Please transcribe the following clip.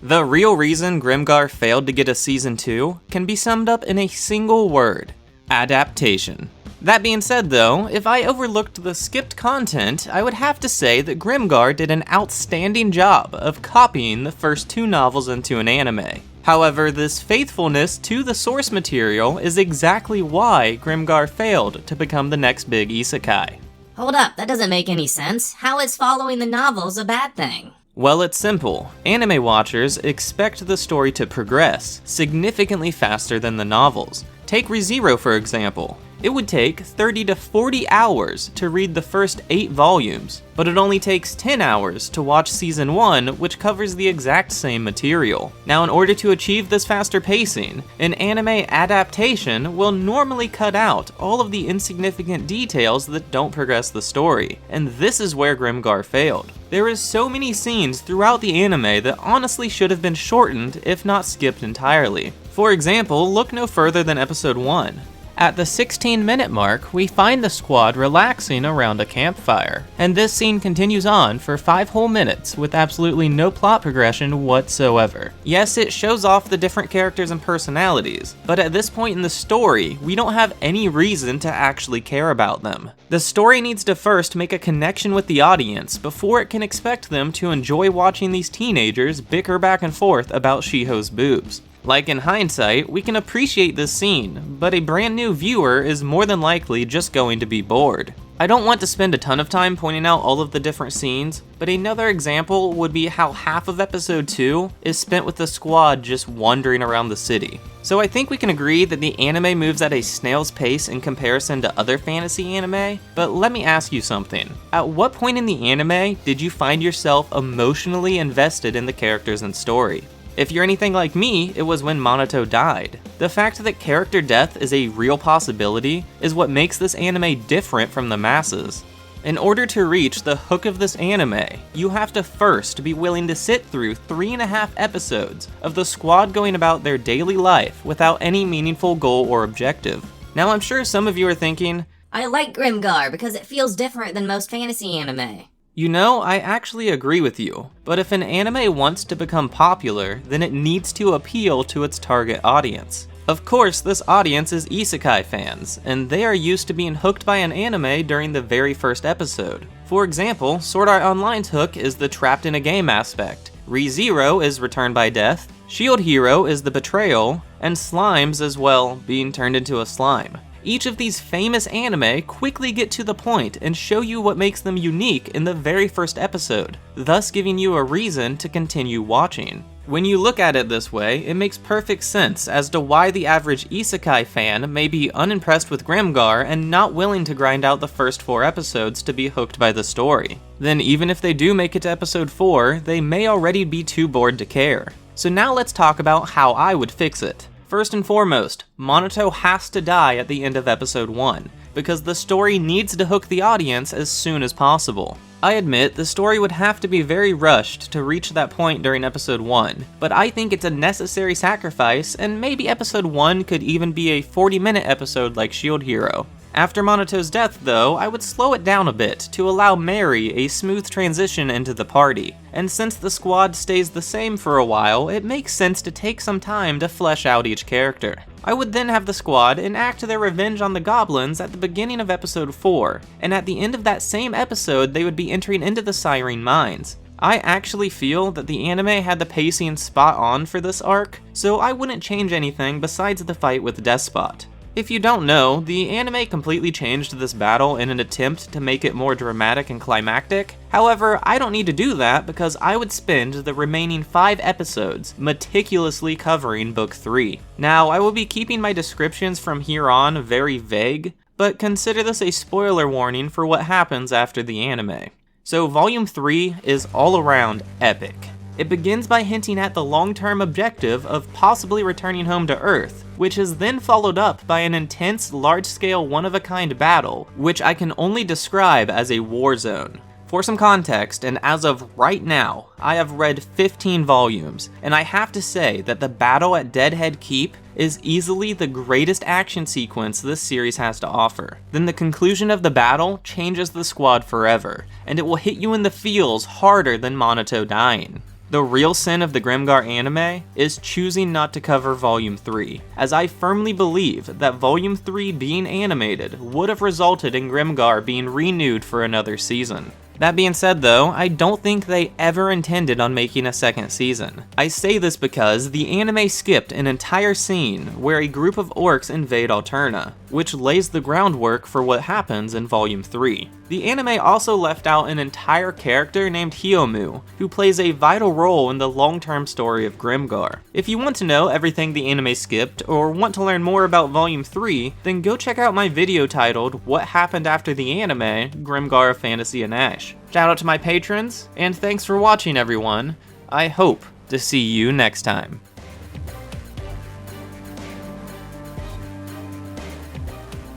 The real reason Grimgar failed to get a season 2 can be summed up in a single word: adaptation. That being said though, if I overlooked the skipped content, I would have to say that Grimgar did an outstanding job of copying the first 2 novels into an anime. However, this faithfulness to the source material is exactly why Grimgar failed to become the next big isekai. Hold up, that doesn't make any sense. How is following the novels a bad thing? Well, it's simple. Anime watchers expect the story to progress significantly faster than the novels. Take ReZero for example. It would take 30 to 40 hours to read the first 8 volumes, but it only takes 10 hours to watch season 1, which covers the exact same material. Now, in order to achieve this faster pacing, an anime adaptation will normally cut out all of the insignificant details that don't progress the story, and this is where Grimgar failed. There is so many scenes throughout the anime that honestly should have been shortened, if not skipped entirely. For example, look no further than episode 1. At the 16-minute mark, we find the squad relaxing around a campfire, and this scene continues on for 5 whole minutes with absolutely no plot progression whatsoever. Yes, it shows off the different characters and personalities, but at this point in the story, we don't have any reason to actually care about them. The story needs to first make a connection with the audience before it can expect them to enjoy watching these teenagers bicker back and forth about Shiho's boobs. Like in hindsight, we can appreciate this scene, but a brand new viewer is more than likely just going to be bored. I don't want to spend a ton of time pointing out all of the different scenes, but another example would be how half of episode 2 is spent with the squad just wandering around the city. So I think we can agree that the anime moves at a snail's pace in comparison to other fantasy anime, but let me ask you something. At what point in the anime did you find yourself emotionally invested in the characters and story? If you're anything like me, it was when Minato died. The fact that character death is a real possibility is what makes this anime different from the masses. In order to reach the hook of this anime, you have to first be willing to sit through 3.5 episodes of the squad going about their daily life without any meaningful goal or objective. Now I'm sure some of you are thinking, I like Grimgar because it feels different than most fantasy anime. You know, I actually agree with you, but if an anime wants to become popular, then it needs to appeal to its target audience. Of course, this audience is isekai fans, and they are used to being hooked by an anime during the very first episode. For example, Sword Art Online's hook is the trapped in a game aspect, ReZero is Return by Death, Shield Hero is the betrayal, and Slimes is, well, being turned into a slime. Each of these famous anime quickly get to the point and show you what makes them unique in the very first episode, thus giving you a reason to continue watching. When you look at it this way, it makes perfect sense as to why the average isekai fan may be unimpressed with Grimgar and not willing to grind out the first 4 episodes to be hooked by the story. Then even if they do make it to episode 4, they may already be too bored to care. So now let's talk about how I would fix it. First and foremost, Minato has to die at the end of episode 1, because the story needs to hook the audience as soon as possible. I admit, the story would have to be very rushed to reach that point during episode 1, but I think it's a necessary sacrifice, and maybe episode 1 could even be a 40-minute episode like Shield Hero. After Monato's death though, I would slow it down a bit to allow Mary a smooth transition into the party, and since the squad stays the same for a while, it makes sense to take some time to flesh out each character. I would then have the squad enact their revenge on the goblins at the beginning of episode 4, and at the end of that same episode they would be entering into the Cyrene Mines. I actually feel that the anime had the pacing spot on for this arc, so I wouldn't change anything besides the fight with Despot. If you don't know, the anime completely changed this battle in an attempt to make it more dramatic and climactic. However, I don't need to do that because I would spend the remaining 5 episodes meticulously covering Book 3. Now, I will be keeping my descriptions from here on very vague, but consider this a spoiler warning for what happens after the anime. So Volume 3 is all around epic. It begins by hinting at the long-term objective of possibly returning home to Earth, which is then followed up by an intense, large-scale, one-of-a-kind battle, which I can only describe as a war zone. For some context, and as of right now, I have read 15 volumes, and I have to say that the battle at Deadhead Keep is easily the greatest action sequence this series has to offer. Then the conclusion of the battle changes the squad forever, and it will hit you in the feels harder than Minato dying. The real sin of the Grimgar anime is choosing not to cover Volume 3, as I firmly believe that Volume 3 being animated would have resulted in Grimgar being renewed for another season. That being said though, I don't think they ever intended on making a second season. I say this because the anime skipped an entire scene where a group of orcs invade Alterna, which lays the groundwork for what happens in Volume 3. The anime also left out an entire character named Hyomu, who plays a vital role in the long-term story of Grimgar. If you want to know everything the anime skipped, or want to learn more about Volume 3, then go check out my video titled What Happened After the Anime, Grimgar of Fantasy and Ash. Shout out to my patrons, and thanks for watching everyone. I hope to see you next time.